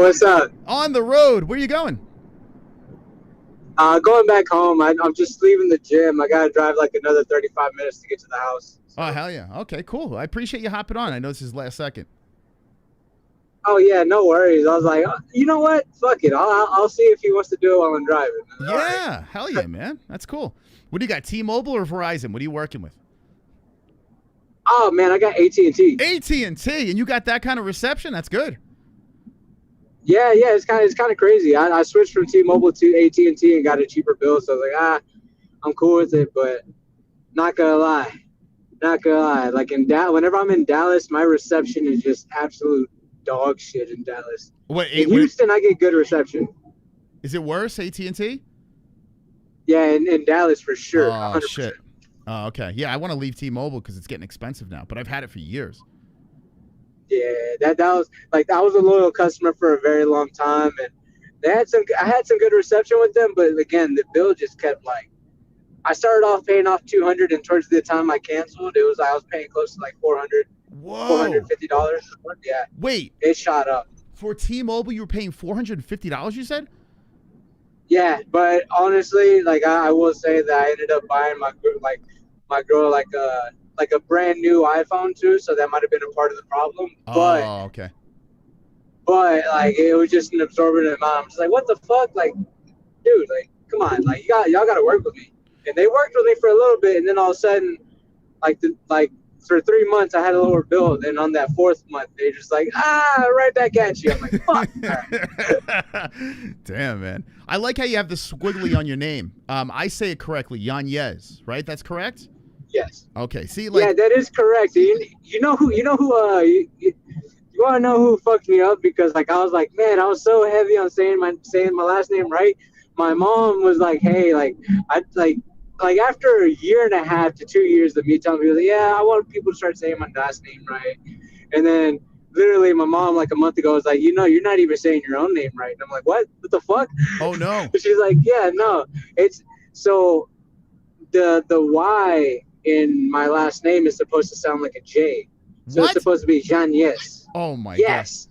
What's up? On the road. Where you going? Going back home. I'm just leaving the gym. I gotta drive like another 35 minutes to get to the house. Oh, So. hell yeah. Okay, cool. I appreciate you hopping on. I know this is last second. Oh yeah, no worries. I was like, you know what? Fuck it. I'll see if he wants to do it while I'm driving. Yeah, all right. hell yeah, man. That's cool. What do you got, T-Mobile or Verizon? What are you working with? Oh man, I got AT&T. AT&T, and you got that kind of reception? That's good. Yeah, it's kind of crazy. I switched from T-Mobile to AT&T and got a cheaper bill. So I was like, I'm cool with it, but not gonna lie. Like whenever I'm in Dallas, my reception is just absolute dog shit in Dallas. In Houston, I get good reception. Is it worse, AT&T? Yeah, in Dallas for sure. Oh, 100%. shit. Oh, okay. Yeah, I want to leave T-Mobile because it's getting expensive now, but I've had it for years. Yeah, that was like I was a loyal customer for a very long time, and I had some good reception with them, but again, the bill just kept like I started off paying off $200, and towards the time I canceled, it was I was paying close to like $450. Yeah. Wait. It shot up. For T-Mobile, you were paying $450, you said? Yeah, but honestly, like I will say that I ended up buying my girl like a brand new iPhone too, so that might have been a part of the problem. Oh, okay. But like it was just an absorbent amount. I'm just like, what the fuck, like, dude, like, come on, like y'all got to work with me. And they worked with me for a little bit, and then all of a sudden, like for 3 months, I had a lower bill. Then on that 4th month, they just like, right back at you. I'm like, fuck. Damn, man. I like how you have the squiggly on your name. I say it correctly, Yanez, right? That's correct? Yes. Okay. See, yeah, that is correct. You know who you want to know who fucked me up, because like I was like, man, I was so heavy on saying my last name right. My mom was like, hey, like I like after a year and a half to 2 years of me telling people, yeah, I want people to start saying my last name right. And then literally my mom like a month ago was like, you're not even saying your own name right. And I'm like, what the fuck? Oh no. She's like, yeah, no, it's so the Y in my last name is supposed to sound like a J. So It's supposed to be Janz. Oh my yes.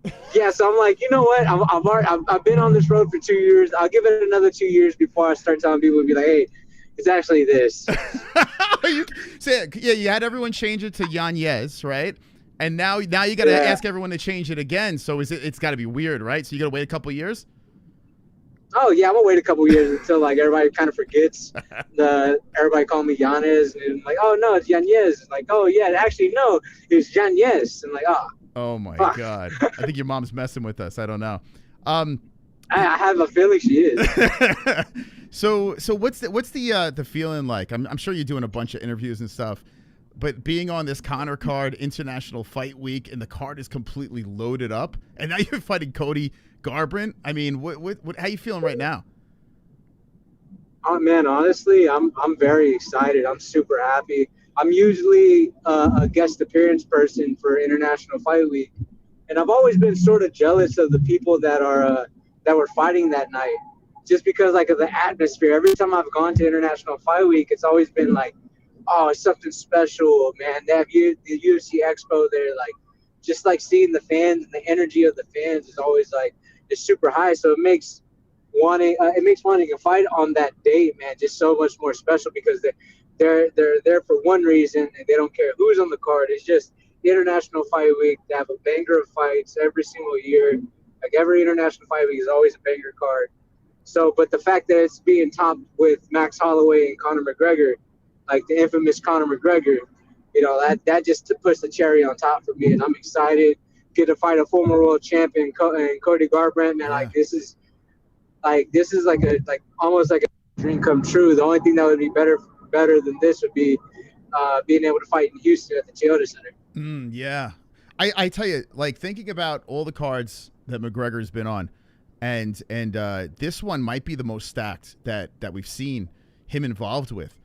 God. Yeah, so I'm like, you know what? I've been on this road for 2 years. I'll give it another 2 years before I start telling people to be like, hey, it's actually this. You had everyone change it to Yanez, right? And now you got to ask everyone to change it again. So it's got to be weird, right? So you got to wait a couple of years? Oh yeah, I'm gonna wait a couple years until like everybody kind of forgets everybody call me Yanez, and like, oh no, it's Yanez. Like, oh yeah, actually no, it's Yanez. And like, oh my God, I think your mom's messing with us. I don't know. I have a feeling she is. So what's the feeling like? I'm sure you're doing a bunch of interviews and stuff, but being on this Conor card, International Fight Week, and the card is completely loaded up, and now you're fighting Cody Garbrandt. I mean, what how you feeling right now? Oh man, honestly, I'm very excited. I'm super happy. I'm usually a guest appearance person for International Fight Week, and I've always been sort of jealous of the people that were fighting that night, just because like of the atmosphere. Every time I've gone to International Fight Week, it's always been like, oh, it's something special, man. They have the UFC Expo there, like just like seeing the fans and the energy of the fans is always like it's super high. So it makes wanting a fight on that date, man, just so much more special, because they're there for one reason and they don't care who's on the card. It's just International Fight Week. They have a banger of fights every single year. Like every International Fight Week is always a banger card. So, but the fact that it's being topped with Max Holloway and Conor McGregor, like the infamous Conor McGregor, that just puts the cherry on top for me, and I'm excited. Get to fight a former world champion and Cody Garbrandt, man. Yeah. This is almost like a dream come true. The only thing that would be better than this would be being able to fight in Houston at the Toyota Center. Yeah, I tell you, like thinking about all the cards that McGregor's been on, and this one might be the most stacked that we've seen him involved with.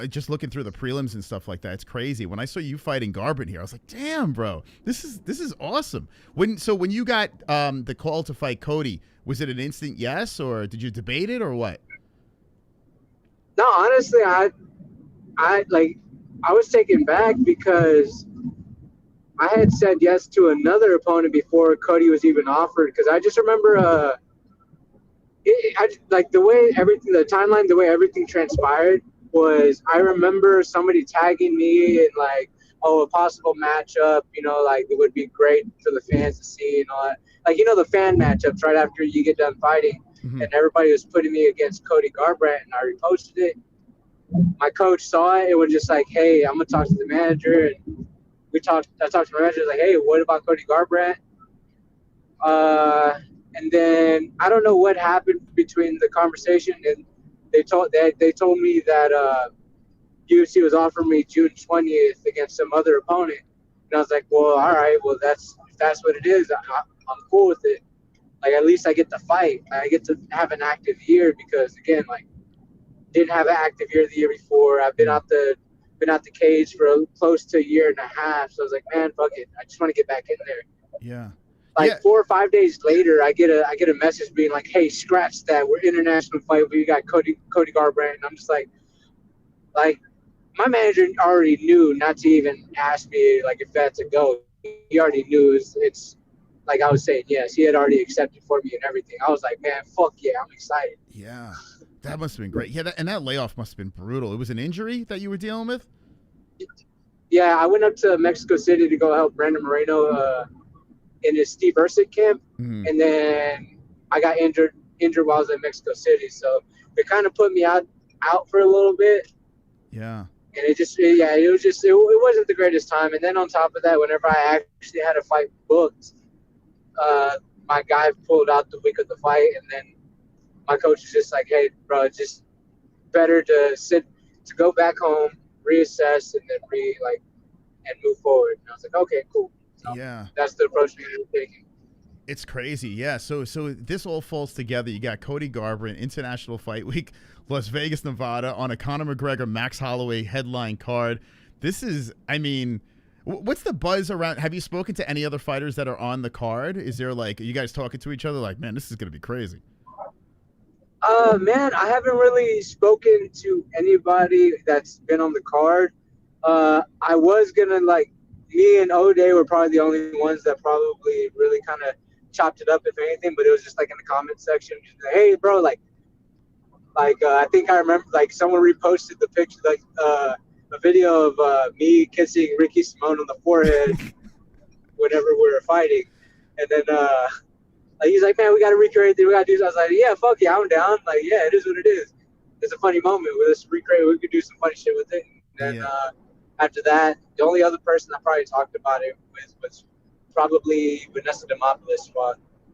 Just looking through the prelims and stuff like that, it's crazy. When I saw you fighting Garbrandt here, I was like, damn, bro, this is awesome. When you got the call to fight Cody, was it an instant yes, or did you debate it, or what? No, honestly, I was taken back because I had said yes to another opponent before Cody was even offered because I just remember like the way everything, the timeline, the way everything transpired was I remember somebody tagging me and like, oh, a possible matchup, like it would be great for the fans to see and all that. Like, the fan matchups right after you get done fighting. Mm-hmm. And everybody was putting me against Cody Garbrandt, and I reposted it. My coach saw it and was just like, hey, I'm going to talk to the manager. And I talked to my manager, like, hey, what about Cody Garbrandt? And then I don't know what happened between the conversation, and they told me that UFC was offering me June 20th against some other opponent, and I was like, well, all right, well if that's what it is, I'm cool with it. Like at least I get to fight, I get to have an active year because again, like didn't have an active year the year before. I've been out the cage for close to a year and a half, so I was like, man, fuck it, I just want to get back in there. Yeah. Like 4 or 5 days later, I get a message being like, "Hey, scratch that. We're international fight. We got Cody Garbrandt." And I'm just like my manager already knew not to even ask me like if that's a go. He already knew it's like I was saying yes. He had already accepted for me and everything. I was like, man, fuck yeah, I'm excited. Yeah, that must have been great. Yeah, and that layoff must have been brutal. It was an injury that you were dealing with. Yeah, I went up to Mexico City to go help Brandon Moreno in his Steve Ercik camp, and then I got injured while I was in Mexico City. So they kind of put me out for a little bit. Yeah. And it wasn't the greatest time. And then on top of that, whenever I actually had a fight booked, my guy pulled out the week of the fight, and then my coach was just like, "Hey, bro, it's just better to go back home, reassess, and then and move forward." And I was like, "Okay, cool." So yeah, that's the approach we were taking. It's crazy, yeah. So this all falls together. You got Cody Garbrandt, International Fight Week, Las Vegas, Nevada, on a Conor McGregor, Max Holloway headline card. This is, I mean, what's the buzz around? Have you spoken to any other fighters that are on the card? Is there like, are you guys talking to each other like, man, this is gonna be crazy? Man, I haven't really spoken to anybody that's been on the card. I was gonna me and O'Day were probably the only ones that probably really kind of chopped it up, if anything. But it was just like in the comment section, just like, hey, bro, I think I remember someone reposted the picture, a video of me kissing Ricky Simone on the forehead whenever we were fighting, and then he's like, man, we got to recreate it. We got to do this. I was like, yeah, fuck yeah, I'm down. Like, yeah, it is what it is. It's a funny moment. Let's recreate. We could do some funny shit with it. And then after that, the only other person I probably talked about it with was probably Vanessa Demopoulos.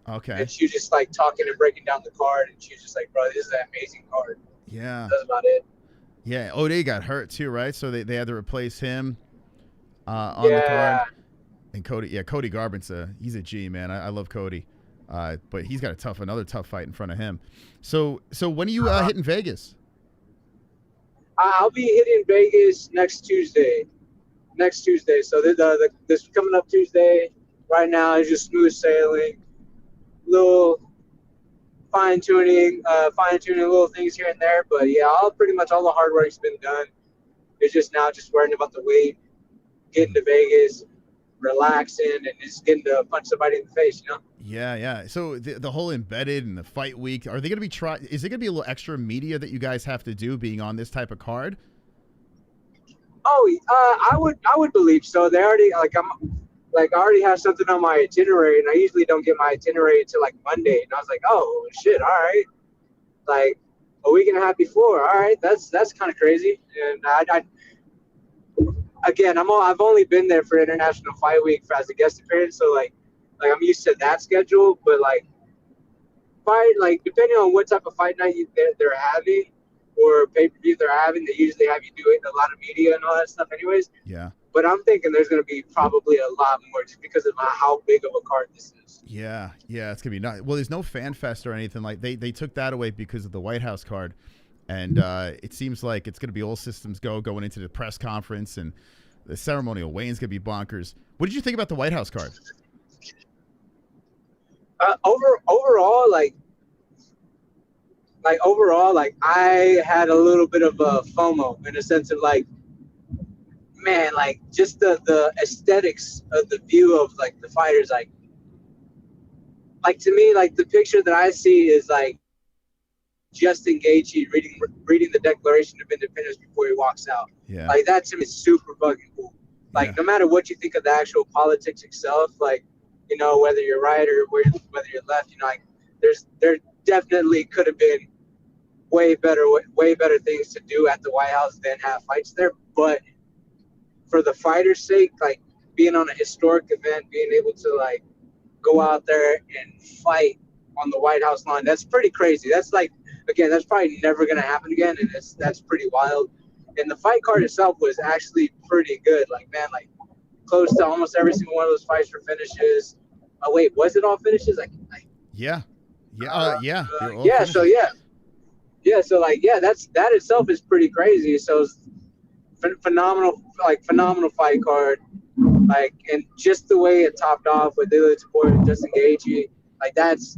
Okay. And she was just talking and breaking down the card, and she was just like, bro, this is an amazing card. Yeah. That's about it. Yeah, O'Day got hurt too, right? So they had to replace him on the card. And Cody Garbrandt's he's a G, man. I love Cody. But he's got another tough fight in front of him. So when are you hitting Vegas? I'll be hitting Vegas next Tuesday. So this coming up Tuesday, right now is just smooth sailing, little fine tuning little things here and there. But yeah, all the hard work's been done. It's just now just worrying about the weight, getting to Vegas, relaxing, and just getting to punch somebody in the face, Yeah. So the whole embedded and the fight week, are they going to be is it going to be a little extra media that you guys have to do being on this type of card? Oh, I would believe so. They already I already have something on my itinerary, and I usually don't get my itinerary until Monday. And I was like, oh shit, all right, a week and a half before. All right, that's kind of crazy. And I've only been there for International Fight Week as a guest appearance, so I'm used to that schedule. But depending on what type of fight night they're having or pay-per-view they're having, they usually have you doing a lot of media and all that stuff anyways. Yeah. But I'm thinking there's going to be probably a lot more just because of how big of a card this is. Yeah, it's going to be nice. Well, there's no fan fest or anything. They took that away because of the White House card. And it seems like it's going to be all systems going into the press conference, and the ceremonial weigh-in's going to be bonkers. What did you think about the White House card? Overall, I had a little bit of a FOMO in a sense of man, like just the aesthetics of the view of like the fighters, like to me, like the picture that I see is like Justin Gaethje reading the Declaration of Independence before he walks out. Yeah. Like that to me is super fucking cool. Like Yeah. no matter what you think of the actual politics itself, like whether you're right or whether you're left, like there definitely could have been way better things to do at the White House than have fights there. But for the fighters' sake, like being on a historic event, being able to like go out there and fight on the White House lawn, that's pretty crazy. That's like, again, that's probably never going to happen again, and that's pretty wild. And the fight card itself was actually pretty good. Like, man, like close to almost every single one of those fights were finishes. Oh wait, was it all finishes? Yeah. So like, that itself is pretty crazy. So it's phenomenal fight card. Like, and just the way it topped off with Ilya Tapor and Justin Gaethje, like that's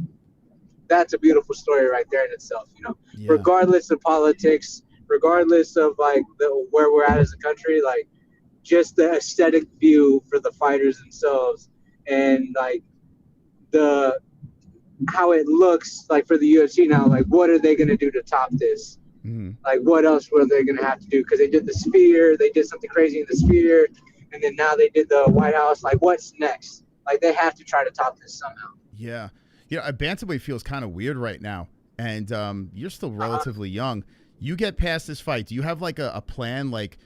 a beautiful story right there in itself. Yeah. Regardless of politics, regardless of like where we're at as a country, like just the aesthetic view for the fighters themselves, and like how it looks like for the UFC now. Like, what are they going to do to top this? Mm-hmm. Like, what else were they going to have to do? Because they did the Sphere, they did something crazy in the Sphere, and then now they did the White House. Like, what's next? Like, they have to try to top this somehow. Yeah. A bantamweight feels kind of weird right now, and you're still relatively young. You get past this fight. Do you have like a plan? Like,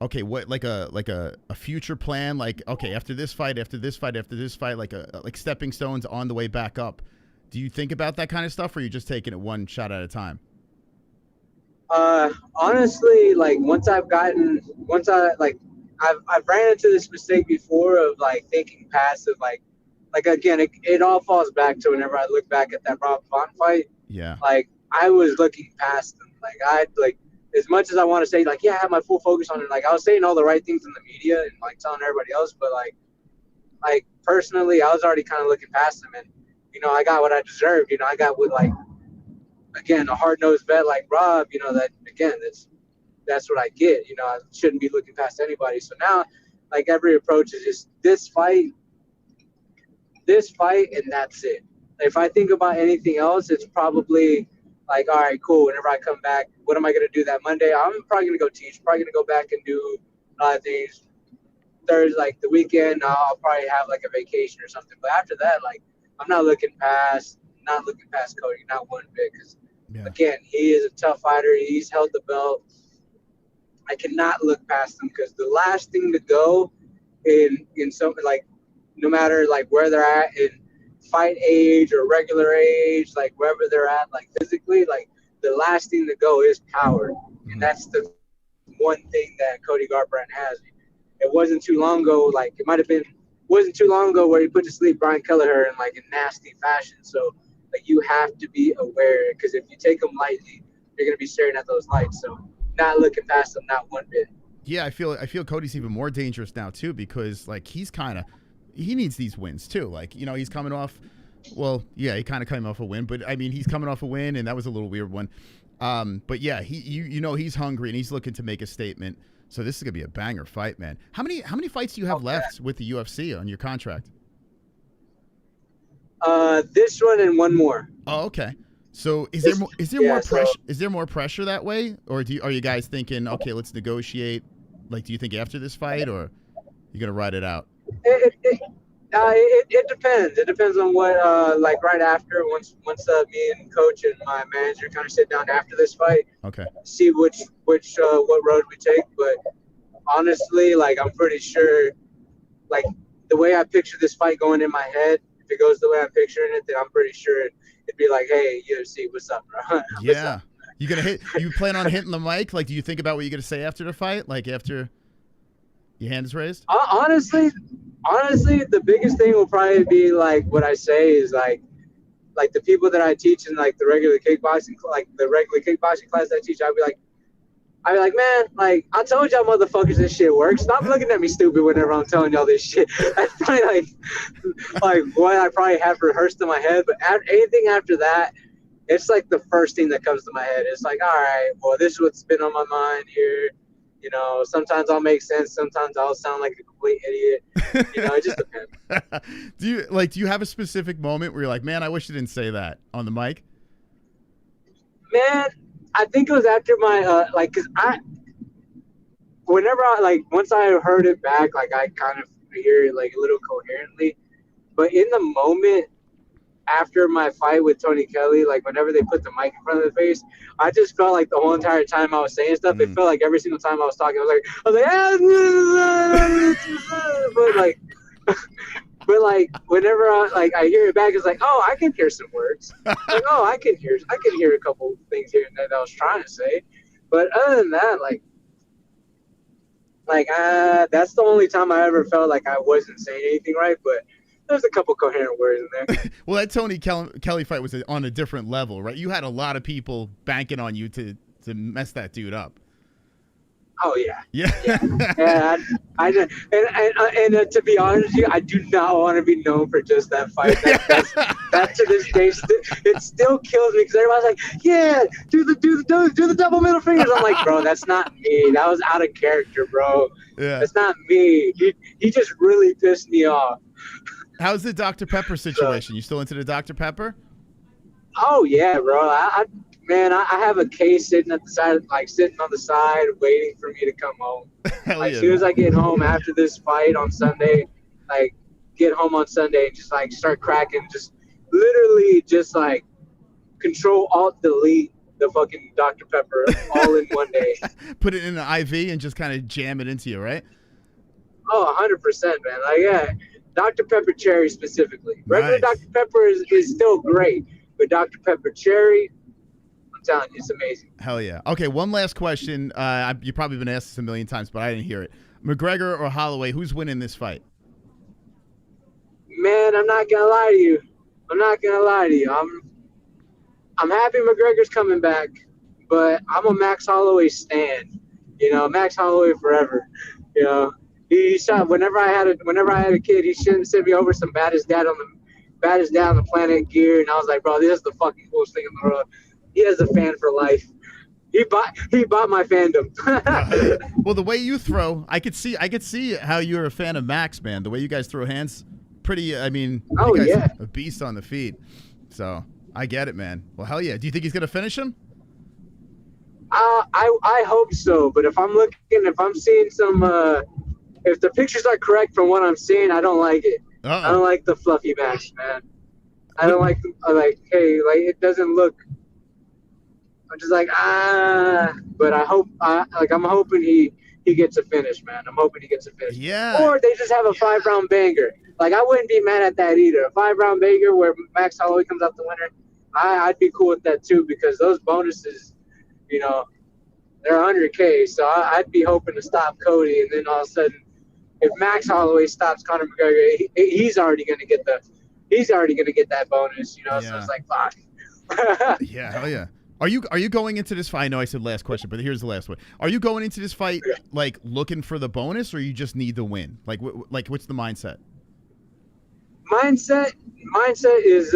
okay, what like a future plan? Like, okay, after this fight, like stepping stones on the way back up. Do you think about that kind of stuff, or are you just taking it one shot at a time? Honestly, like I've ran into this mistake before of like thinking past of like again, it all falls back to whenever I look back at that Rob Font fight. Yeah. Like I was looking past them. Like as much as I want to say like, yeah, I have my full focus on it. Like I was saying all the right things in the media and like telling everybody else, but like personally, I was already kind of looking past them, and I got what I deserved. I got with like, again, a hard-nosed vet like Rob. That again, that's what I get. I shouldn't be looking past anybody. So now, like every approach is just this fight, and that's it. If I think about anything else, it's probably like, all right, cool. Whenever I come back, what am I gonna do that Monday? I'm probably gonna go teach. Probably gonna go back and do things. Thursday, like the weekend, I'll probably have like a vacation or something. But after that, like I'm not looking past Cody, not one bit. Because again, he is a tough fighter. He's held the belt. I cannot look past him because the last thing to go in something like, no matter like where they're at in fight age or regular age, like wherever they're at, like physically, like the last thing to go is power, and that's the one thing that Cody Garbrandt has. It wasn't too long ago, like it might have been, wasn't too long ago where he put to sleep Brian Kelleher in like a nasty fashion. So like you have to be aware, because if you take them lightly, you're gonna be staring at those lights. So not looking past them, not one bit. Yeah, I feel Cody's even more dangerous now too, because like he needs these wins too. Like, he's coming off, well, yeah, he kind of came off a win, but I mean, he's coming off a win, and that was a little weird one. But yeah, he's hungry and he's looking to make a statement. So this is gonna be a banger fight, man. How many fights do you have left with the UFC on your contract? This one and one more. Oh, okay. So is there more pressure that way, or are you guys thinking, okay, let's negotiate? Like, do you think after this fight, or you gonna ride it out? It depends. It depends on what like right after, once me and coach and my manager kind of sit down after this fight. Okay. See what road we take. But honestly, like I'm pretty sure, like the way I picture this fight going in my head, if it goes the way I'm picturing it, then I'm pretty sure it'd be like, hey, UFC, what's up, bro? Yeah. Up? You plan on hitting the mic? Like, do you think about what you're gonna say after the fight? Like after your hand is raised? Honestly, the biggest thing will probably be like what I say is like the people that I teach in like the regular kickboxing class that I teach. I'd be like, man, like I told y'all motherfuckers this shit works. Stop looking at me stupid whenever I'm telling y'all this shit. That's probably like what I probably have rehearsed in my head. But anything after that, it's like the first thing that comes to my head. It's like, all right, well, this is what's been on my mind here. You know, sometimes I'll make sense. Sometimes I'll sound like a complete idiot. You know, it just depends. Do you have a specific moment where you're like, man, I wish I didn't say that on the mic? Man, I think it was after my cause once I heard it back, like I kind of hear it like a little coherently. But in the moment after my fight with Tony Kelly, like whenever they put the mic in front of the face, I just felt like the whole entire time I was saying stuff, it felt like every single time I was talking, I was like, but like, but like whenever I hear it back, it's like, oh, I can hear some words. Like, oh, I can hear a couple things here and there that I was trying to say. But other than that, that's the only time I ever felt like I wasn't saying anything right. But there's a couple coherent words in there. Well, that Tony Kelly fight was on a different level, right? You had a lot of people banking on you to mess that dude up. Oh yeah. Yeah. Yeah. To be honest with you, I do not want to be known for just that fight. That to this day, it still kills me because everybody's like, "Yeah, do the double middle fingers." I'm like, bro, that's not me. That was out of character, bro. Yeah. That's not me. He just really pissed me off. How's the Dr. Pepper situation? You still into the Dr. Pepper? Oh yeah, bro. I have a case sitting on the side, waiting for me to come home. As soon as I get home after this fight on Sunday, get home on Sunday and just start cracking, just literally just Control Alt Delete the fucking Dr. Pepper all in one day. Put it in an IV and just kind of jam it into you, right? Oh, 100%, man. Yeah, Dr. Pepper Cherry specifically. Regular Nice. Dr. Pepper is still great, but Dr. Pepper Cherry, I'm telling you, it's amazing. Hell yeah. Okay, one last question. You've probably been asked this a million times, but I didn't hear it. McGregor or Holloway, who's winning this fight? Man, I'm not gonna lie to you. I'm happy McGregor's coming back, but I'm a Max Holloway stan. You know, Max Holloway forever. You know, he shot whenever I had a kid, he shouldn't send me over some baddest dad on the planet gear, and I was like, bro, this is the fucking coolest thing in the world. He has a fan for life. He bought my fandom. Well, the way you throw, I could see how you're a fan of Max, man. The way you guys throw hands, pretty. I mean, oh you guys yeah, a beast on the feet. So I get it, man. Well, hell yeah. Do you think he's gonna finish him? I hope so. But if I'm seeing some, if the pictures are correct from what I'm seeing, I don't like it. Uh-oh. I don't like the fluffy match, man. I don't like. It doesn't look. I'm just like but I'm hoping he gets a finish, man. I'm hoping he gets a finish. Yeah. Or they just have a 5-round banger. Like, I wouldn't be mad at that either. A 5-round banger where Max Holloway comes out the winner. I'd be cool with that too, because those bonuses, you know, they're 100K. So I'd be hoping to stop Cody, and then all of a sudden, if Max Holloway stops Conor McGregor, he's already gonna get that bonus, you know. Yeah. So it's like, fuck. Yeah, hell yeah. Are you going into this fight? I know I said last question, but here's the last one. Are you going into this fight looking for the bonus, or you just need the win? Like what's the mindset? Mindset is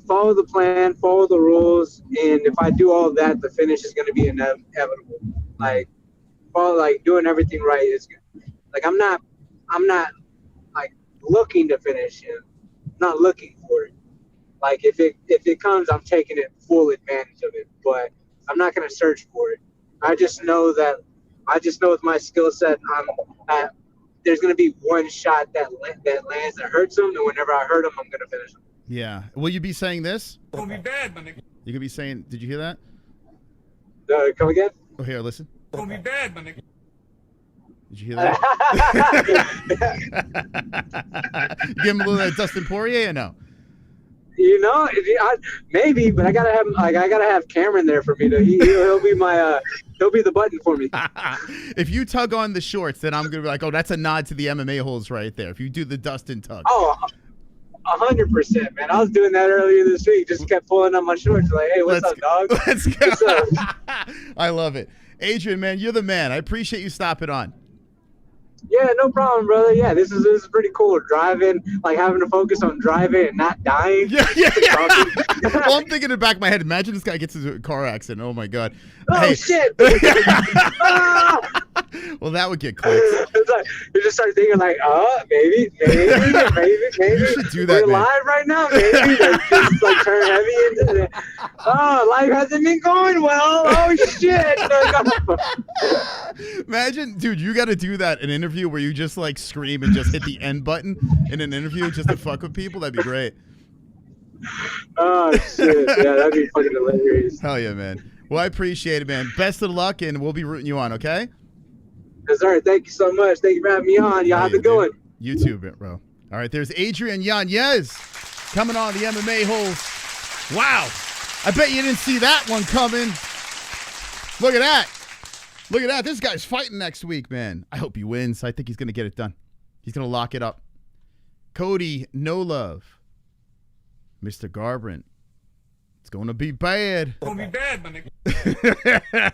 follow the plan, follow the rules, and if I do all that, the finish is going to be inevitable. Doing everything right is good. I'm not looking to finish him. I'm not looking for it. If it comes, I'm taking it full advantage of it, but I'm not going to search for it. I just know with my skill set, there's going to be one shot that lands that hurts him, and whenever I hurt him, I'm going to finish him. Yeah. Will you be saying this? It's going to be bad, my nigga. You could be saying, did you hear that? Come again? Oh, here, listen. It's going to be bad, my nigga. Did you hear that? You give him a little Dustin Poirier or no? You know, maybe, but I gotta have Cameron there for me. He'll be the button for me. If you tug on the shorts, then I'm gonna be like, oh, that's a nod to the MMA-Holes right there. If you do the Dustin tug. Oh, 100%, man. I was doing that earlier this week. Just kept pulling on my shorts, like, hey, what's up, dog? Let's go. What's up? I love it, Adrian, man. You're the man. I appreciate you stopping on. Yeah, no problem, brother. Yeah, this is pretty cool. Driving, having to focus on driving and not dying. Yeah. Well, I'm thinking in the back of my head, imagine this guy gets into a car accident. Oh, my God. Oh, shit. Well, that would get clicks. It's like you just start thinking like, maybe. You should do that, We're man. live right now, maybe. Like, just like turn heavy into it. Oh, life hasn't been going well. Oh shit. Imagine, dude, you got to do that an interview where you just like scream and just hit the end button in an interview just to fuck with people. That'd be great. Oh shit. Yeah, that'd be fucking hilarious. Hell yeah, man. Well, I appreciate it, man. Best of luck, and we'll be rooting you on, okay? Yes, sir. Thank you so much. Thank you for having me on. Y'all have a good one. You too, bro. All right, there's Adrian Yanez coming on the MMA-Holes. Wow. I bet you didn't see that one coming. Look at that. Look at that. This guy's fighting next week, man. I hope he wins. I think he's going to get it done. He's going to lock it up. Cody, no love. Mr. Garbrandt. It's going to be bad. It's gonna be bad, my nigga.